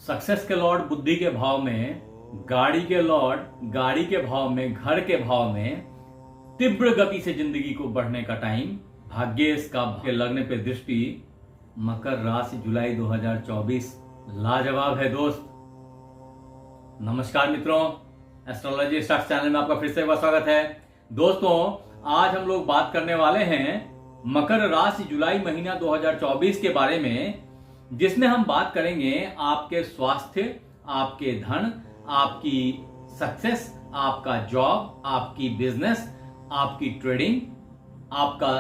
Success के Lord बुद्धि के भाव में, गाड़ी के लॉर्ड गाड़ी के भाव में, घर के भाव में, तीव्र गति से जिंदगी को बढ़ने का टाइम, भाग्येश का लग्न पे दृष्टि, मकर राशि जुलाई 2024 लाजवाब है दोस्त। नमस्कार मित्रों, एस्ट्रोलॉजी स्टार्स चैनल में आपका फिर से एक बार स्वागत है। दोस्तों, आज हम लोग बात करने वाले हैं मकर राशि जुलाई महीना 2024 के बारे में, जिसमें हम बात करेंगे आपके स्वास्थ्य, आपके धन, आपकी सक्सेस, आपका जॉब, आपकी बिजनेस, आपकी ट्रेडिंग, आपका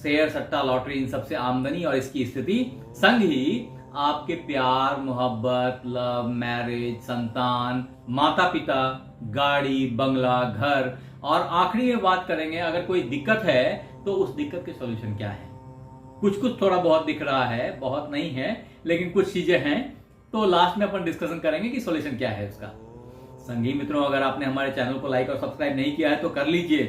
शेयर सट्टा लॉटरी, इन सबसे आमदनी और इसकी स्थिति, संग ही आपके प्यार, मोहब्बत, लव, मैरिज, संतान, माता पिता, गाड़ी, बंगला, घर, और आखिरी में बात करेंगे अगर कोई दिक्कत है तो उस दिक्कत के सॉल्यूशन क्या है। कुछ कुछ थोड़ा बहुत दिख रहा है, बहुत नहीं है, लेकिन कुछ चीजें हैं, तो लास्ट में अपन डिस्कशन करेंगे कि सॉल्यूशन क्या है उसका। संगी मित्रों, अगर आपने हमारे चैनल को लाइक और सब्सक्राइब नहीं किया है तो कर लीजिए,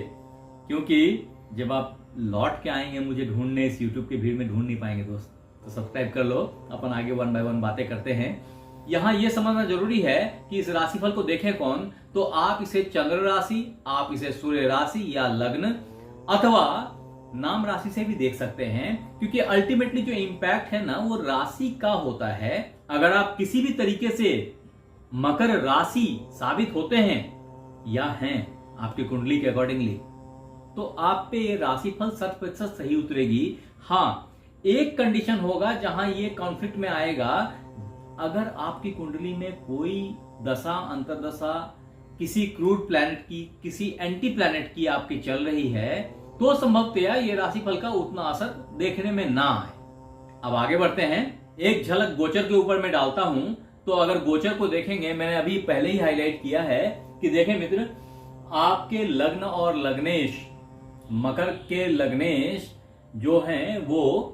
क्योंकि जब आप लौट के आएंगे मुझे ढूंढने, इस यूट्यूब की भीड़ में ढूंढ नहीं पाएंगे दोस्त। तो सब्सक्राइब कर लो, अपन आगे 1 बाय 1 बातें करते हैं। यहाँ ये समझना जरूरी है कि इस राशिफल को देखें कौन, तो आप इसे चंद्र राशि, आप इसे सूर्य राशि या लग्न अथवा नाम राशि से भी देख सकते हैं, क्योंकि अल्टीमेटली जो इंपैक्ट है ना वो राशि का होता है। अगर आप किसी भी तरीके से मकर राशि साबित होते हैं या हैं आपकी कुंडली के अकॉर्डिंगली, तो आप पे ये राशिफल 100% सही उतरेगी। हाँ, एक कंडीशन होगा जहां ये कॉन्फ्लिक्ट में आएगा, अगर आपकी कुंडली में कोई दशा, अंतरदशा किसी क्रूड प्लैनेट की, किसी एंटी प्लैनेट की आपकी चल रही है, तो संभवतया ये राशिफल का उतना असर देखने में ना आए। अब आगे बढ़ते हैं, एक झलक गोचर के ऊपर मैं डालता हूं। तो अगर गोचर को देखेंगे, मैंने अभी पहले ही हाईलाइट किया है कि देखें मित्र, आपके लग्न और लग्नेश, मकर के लग्नेश जो हैं वो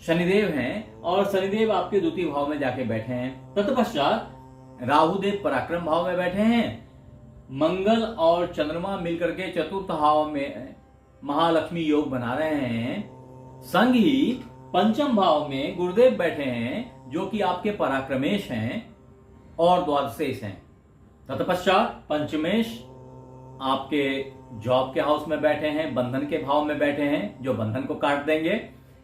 शनिदेव हैं, और शनिदेव आपके द्वितीय भाव में जाके बैठे हैं। तत्पश्चात राहुदेव पराक्रम भाव में बैठे हैं, मंगल और चंद्रमा मिलकर के चतुर्थ भाव में महालक्ष्मी योग बना रहे हैं। संग ही पंचम भाव में गुरुदेव बैठे हैं, जो कि आपके पराक्रमेश हैं और द्वादशेश हैं। तत्पश्चात पंचमेश आपके जॉब के हाउस में बैठे हैं, बंधन के भाव में बैठे हैं, जो बंधन को काट देंगे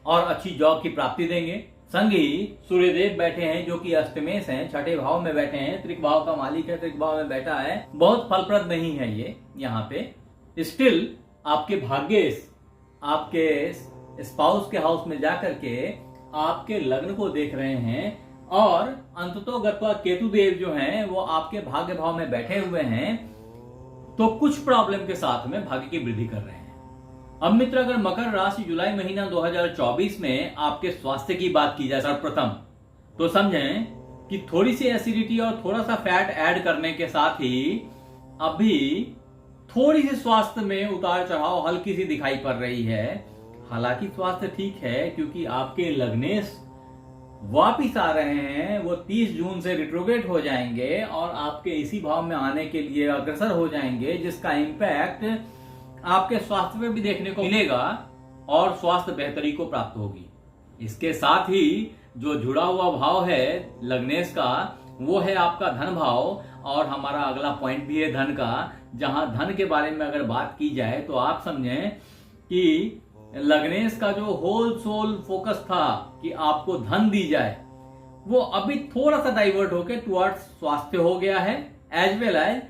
और अच्छी जॉब की प्राप्ति देंगे। संग ही सूर्यदेव बैठे हैं, जो कि अष्टमेश हैं, छठे भाव में बैठे हैं, त्रिक भाव का मालिक है, त्रिक भाव में बैठा है। बहुत फलप्रद नहीं है ये यहाँ पे। स्टिल आपके भाग्येश आपके स्पाउस के हाउस में जाकर के आपके लग्न को देख रहे हैं, और अंततोगत्वा केतुदेव जो हैं वो आपके भाग्य भाव में बैठे हुए हैं, तो कुछ प्रॉब्लम के साथ में भाग्य की वृद्धि कर रहे हैं। अब मित्र, अगर मकर राशि जुलाई महीना 2024 में आपके स्वास्थ्य की बात की जाए सर्वप्रथम, तो समझें कि थोड़ी सी एसिडिटी और थोड़ा सा फैट ऐड करने के साथ ही अभी थोड़ी सी स्वास्थ्य में उतार चढ़ाव हल्की सी दिखाई पड़ रही है। हालांकि स्वास्थ्य ठीक है, क्योंकि आपके लग्नेश वापिस आ रहे हैं, वो 30 जून से रिट्रोग्रेड हो जाएंगे और आपके इसी भाव में आने के लिए अग्रसर हो जाएंगे, जिसका इंपैक्ट आपके स्वास्थ्य पे भी देखने को मिलेगा और स्वास्थ्य बेहतरी को प्राप्त होगी। इसके साथ ही जो जुड़ा हुआ भाव है लग्नेश का, वो है आपका धन भाव, और हमारा अगला पॉइंट भी है धन का। जहां धन के बारे में अगर बात की जाए तो आप समझें कि लग्नेश का जो होल सोल फोकस था कि आपको धन दी जाए, वो अभी थोड़ा सा डाइवर्ट होकर टुवर्ड्स स्वास्थ्य हो गया है, एज वेल एज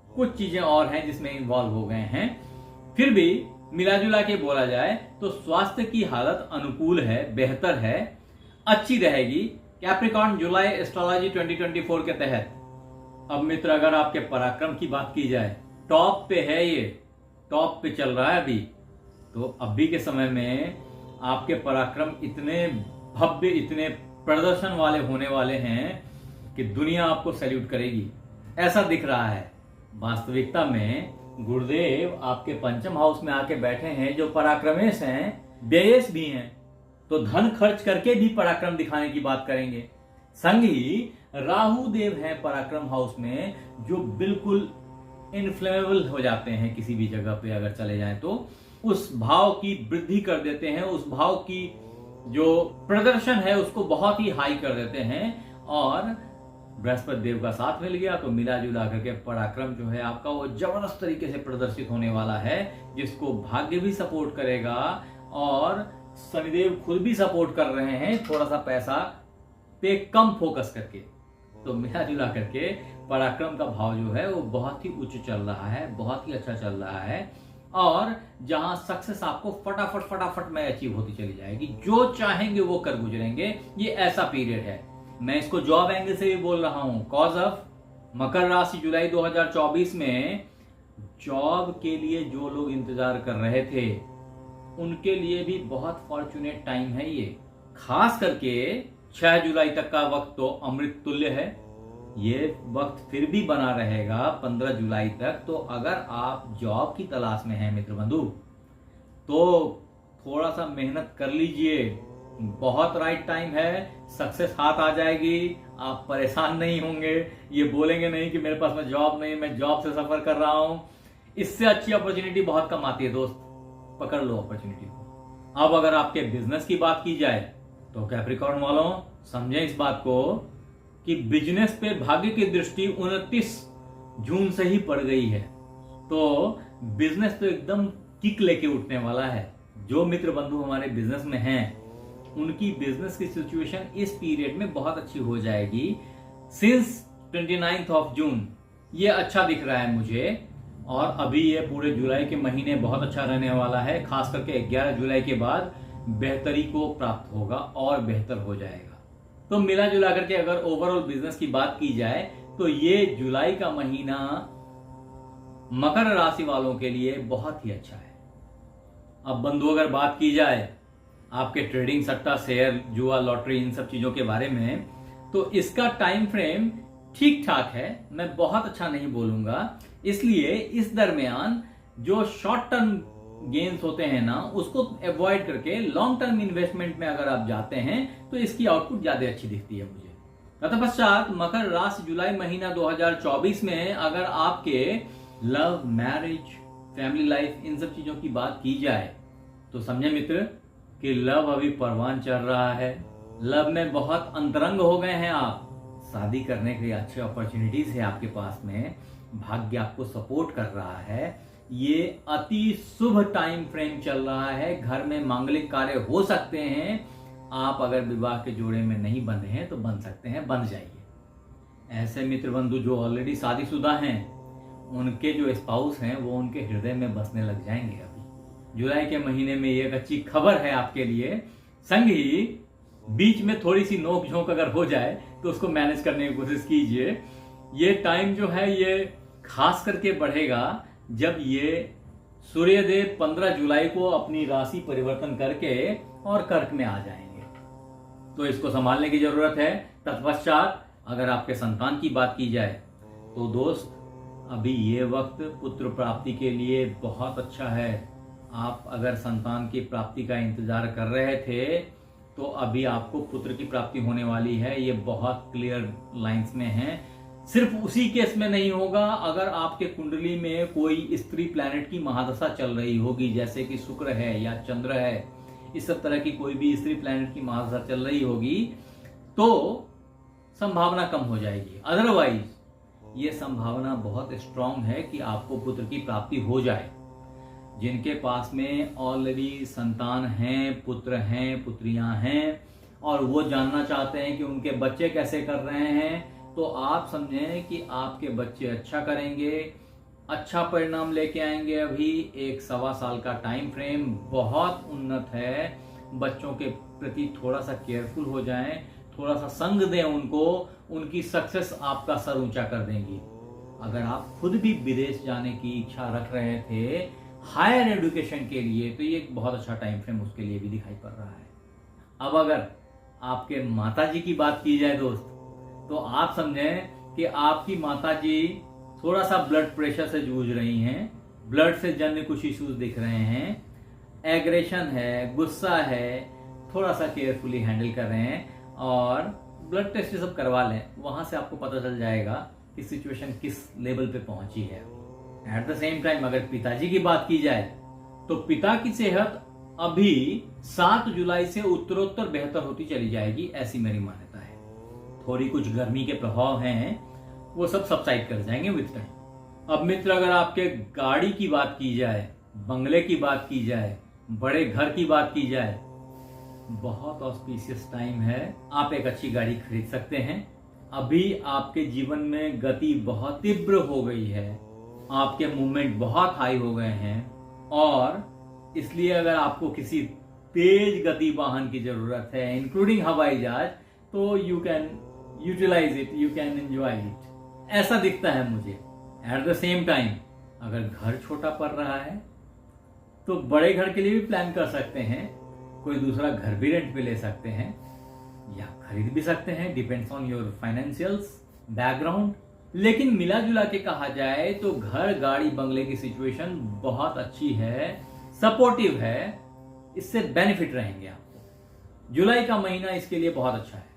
कुछ चीजें और हैं जिसमें इन्वॉल्व हो गए हैं। फिर भी मिला जुला के बोला जाए तो स्वास्थ्य की हालत अनुकूल है, बेहतर है, अच्छी रहेगी कैप्रिकॉर्न जुलाई एस्ट्रोलॉजी 2024 के तहत। अब मित्र, अगर आपके पराक्रम की बात की जाए, टॉप पे है, ये टॉप पे चल रहा है अभी, तो अभी के समय में आपके पराक्रम इतने भव्य, इतने प्रदर्शन वाले होने वाले हैं कि दुनिया आपको सैल्यूट करेगी, ऐसा दिख रहा है। वास्तविकता में गुरुदेव आपके पंचम हाउस में आके बैठे हैं, जो पराक्रमेश हैं, व्ययेश भी हैं, तो धन खर्च करके भी पराक्रम दिखाने की बात करेंगे। संग ही राहु देव हैं पराक्रम हाउस में, जो बिल्कुल इनफ्लेमेबल हो जाते हैं किसी भी जगह पे अगर चले जाएं, तो उस भाव की वृद्धि कर देते हैं, उस भाव की जो प्रदर्शन है उसको बहुत ही हाई कर देते हैं, और बृहस्पति देव का साथ मिल गया तो मिला जुला करके पराक्रम जो है आपका वो जबरदस्त तरीके से प्रदर्शित होने वाला है, जिसको भाग्य भी सपोर्ट करेगा और शनिदेव खुद भी सपोर्ट कर रहे हैं, थोड़ा सा पैसा पे कम फोकस करके। तो मिला जुला करके पराक्रम का भाव जो है वो बहुत ही उच्च चल रहा है, बहुत ही अच्छा चल रहा है, और जहां सक्सेस आपको फटाफट में अचीव होती चली जाएगी, जो चाहेंगे वो कर गुजरेंगे। ये ऐसा पीरियड है। मैं इसको जॉब एंगल से भी बोल रहा हूं, कॉज ऑफ मकर राशि जुलाई 2024 में जॉब के लिए जो लोग इंतजार कर रहे थे उनके लिए भी बहुत फॉर्चुनेट टाइम है ये। खास करके 6 जुलाई तक का वक्त तो अमृत तुल्य है, ये वक्त फिर भी बना रहेगा 15 जुलाई तक। तो अगर आप जॉब की तलाश में हैं मित्र बंधु, तो थोड़ा सा मेहनत कर लीजिए, बहुत राइट टाइम है, सक्सेस हाथ आ जाएगी, आप परेशान नहीं होंगे, ये बोलेंगे नहीं कि मेरे पास में जॉब नहीं, मैं जॉब से सफर कर रहा हूं। इससे अच्छी अपॉर्चुनिटी बहुत कम आती है दोस्त, पकड़ लो अपॉर्चुनिटी को। अब अगर आपके बिजनेस की बात की जाए तो कैप्रिकॉर्न वालों समझें इस बात को कि बिजनेस पे भाग्य की दृष्टि 29 जून से ही पड़ गई है, तो बिजनेस तो एकदम किक लेके उठने वाला है। जो मित्र बंधु हमारे बिजनेस में हैं उनकी बिजनेस की सिचुएशन इस पीरियड में बहुत अच्छी हो जाएगी। सिंस 29 ऑफ जून ये अच्छा दिख रहा है मुझे, और अभी ये पूरे जुलाई के महीने बहुत अच्छा रहने वाला है। खास करके 11 जुलाई के बाद बेहतरी को प्राप्त होगा और बेहतर हो जाएगा। तो मिला जुला करके अगर ओवरऑल बिजनेस की बात की जाए तो ये जुलाई का महीना मकर राशि वालों के लिए बहुत ही अच्छा है। अब बंधु अगर बात की जाए आपके ट्रेडिंग, सट्टा, शेयर, जुआ, लॉटरी, इन सब चीजों के बारे में, तो इसका टाइम फ्रेम ठीक ठाक है, मैं बहुत अच्छा नहीं बोलूंगा। इसलिए इस दरमियान जो शॉर्ट टर्म गेन्स होते हैं ना, उसको अवॉइड करके लॉन्ग टर्म इन्वेस्टमेंट में अगर आप जाते हैं तो इसकी आउटपुट ज्यादा अच्छी दिखती है मुझे। तत्पश्चात मकर राशि जुलाई महीना 2024 में अगर आपके लव, मैरिज, फैमिली लाइफ, इन सब चीजों की बात की जाए तो समझे मित्र कि लव अभी परवान चल रहा है, लव में बहुत अंतरंग हो गए हैं आप, शादी करने के लिए अच्छे अपॉर्चुनिटीज है आपके पास में, भाग्य आपको सपोर्ट कर रहा है, ये अति शुभ टाइम फ्रेम चल रहा है, घर में मांगलिक कार्य हो सकते हैं। आप अगर विवाह के जोड़े में नहीं बंधे हैं तो बन सकते हैं, बन जाइए। ऐसे मित्र बंधु जो ऑलरेडी शादीशुदा हैं उनके जो स्पाउस हैं वो उनके हृदय में बसने लग जाएंगे। अभी जुलाई के महीने में एक अच्छी खबर है आपके लिए। संग ही बीच में थोड़ी सी नोक झोंक अगर हो जाए तो उसको मैनेज करने की कोशिश कीजिए। ये टाइम जो है ये खास करके बढ़ेगा जब ये सूर्यदेव 15 जुलाई को अपनी राशि परिवर्तन करके और कर्क में आ जाएंगे, तो इसको संभालने की जरूरत है। तत्पश्चात अगर आपके संतान की बात की जाए तो दोस्त अभी ये वक्त पुत्र प्राप्ति के लिए बहुत अच्छा है। आप अगर संतान की प्राप्ति का इंतजार कर रहे थे तो अभी आपको पुत्र की प्राप्ति होने वाली है, ये बहुत क्लियर लाइंस में है। सिर्फ उसी केस में नहीं होगा अगर आपके कुंडली में कोई स्त्री प्लैनेट की महादशा चल रही होगी, जैसे कि शुक्र है या चंद्र है, इस सब तरह की कोई भी स्त्री प्लैनेट की महादशा चल रही होगी तो संभावना कम हो जाएगी। अदरवाइज ये संभावना बहुत स्ट्रांग है कि आपको पुत्र की प्राप्ति हो जाए। जिनके पास में ऑलरेडी संतान हैं, पुत्र हैं, पुत्रियां हैं और वो जानना चाहते हैं कि उनके बच्चे कैसे कर रहे हैं, तो आप समझें कि आपके बच्चे अच्छा करेंगे, अच्छा परिणाम लेके आएंगे। अभी 1-1.25 साल का टाइम फ्रेम बहुत उन्नत है। बच्चों के प्रति थोड़ा सा केयरफुल हो जाएं, थोड़ा सा संग दें उनको, उनकी सक्सेस आपका सर ऊंचा कर देंगी। अगर आप खुद भी विदेश जाने की इच्छा रख रहे थे हायर एजुकेशन के लिए, तो ये एक बहुत अच्छा टाइम फ्रेम उसके लिए भी दिखाई पड़ रहा है। अब अगर आपके माताजी की बात की जाए दोस्त, तो आप समझें कि आपकी माताजी थोड़ा सा ब्लड प्रेशर से जूझ रही हैं, ब्लड से जन्य कुछ इश्यूज दिख रहे हैं, एग्रेशन है, गुस्सा है, थोड़ा सा केयरफुली हैंडल कर रहे हैं और ब्लड टेस्ट सब करवा लें, वहां से आपको पता चल जाएगा कि सिचुएशन किस लेवल पे पहुंची है। एट द सेम टाइम अगर पिताजी की बात की जाए तो पिता की सेहत अभी 7 जुलाई से उत्तरोत्तर बेहतर होती चली जाएगी, ऐसी मेरी मान्यता है। थोड़ी कुछ गर्मी के प्रभाव हैं वो सब सबसाइड कर जाएंगे विद टाइम। अब मित्र, अगर आपके गाड़ी की बात की जाए, बंगले की बात की जाए, बड़े घर की बात की जाए, बहुत ऑस्पिशियस टाइम है। आप एक अच्छी गाड़ी खरीद सकते हैं। अभी आपके जीवन में गति बहुत तीव्र हो गई है, आपके मूवमेंट बहुत हाई हो गए हैं, और इसलिए अगर आपको किसी तेज गति वाहन की जरूरत है इंक्लूडिंग हवाई जहाज, तो you can utilise it, you can enjoy it, ऐसा दिखता है मुझे। एट द सेम टाइम अगर घर छोटा पड़ रहा है तो बड़े घर के लिए भी प्लान कर सकते हैं, कोई दूसरा घर भी रेंट पे ले सकते हैं या खरीद भी सकते हैं, depends on your financials background. लेकिन मिला जुला के कहा जाए तो घर, गाड़ी, बंगले की सिचुएशन बहुत अच्छी है, सपोर्टिव है, इससे बेनिफिट रहेंगे आपको। जुलाई का महीना इसके लिए बहुत अच्छा है।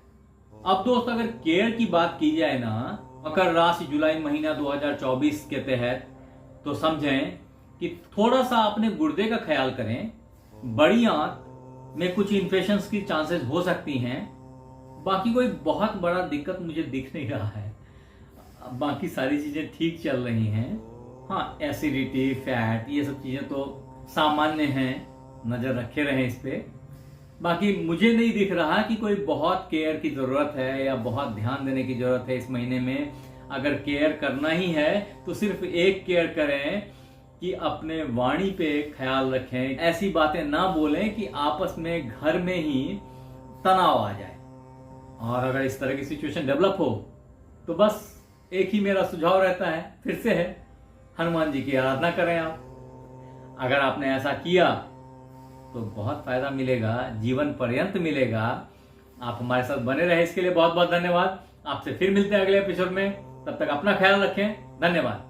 अब दोस्त, अगर केयर की बात की जाए ना, मकर राशि जुलाई महीना 2024 के तहत, तो समझें कि थोड़ा सा अपने गुर्दे का ख्याल करें। बड़ी आंत में कुछ इन्फेक्शन की चांसेस हो सकती हैं। बाकी कोई बहुत बड़ा दिक्कत मुझे दिख नहीं रहा है, बाकी सारी चीजें ठीक चल रही हैं। हाँ, एसिडिटी, फैट, ये सब चीजें तो सामान्य हैं, नजर रखे रहें इस पे। बाकी मुझे नहीं दिख रहा कि कोई बहुत केयर की जरूरत है या बहुत ध्यान देने की जरूरत है इस महीने में। अगर केयर करना ही है तो सिर्फ एक केयर करें कि अपने वाणी पे ख्याल रखें, ऐसी बातें ना बोलें कि आपस में घर में ही तनाव आ जाए। और अगर इस तरह की सिचुएशन डेवलप हो तो बस एक ही मेरा सुझाव रहता है, फिर से है, हनुमान जी की आराधना करें आप। अगर आपने ऐसा किया तो बहुत फायदा मिलेगा, जीवन पर्यंत मिलेगा। आप हमारे साथ बने रहे, इसके लिए बहुत बहुत धन्यवाद। आपसे फिर मिलते हैं अगले एपिसोड में, तब तक अपना ख्याल रखें। धन्यवाद।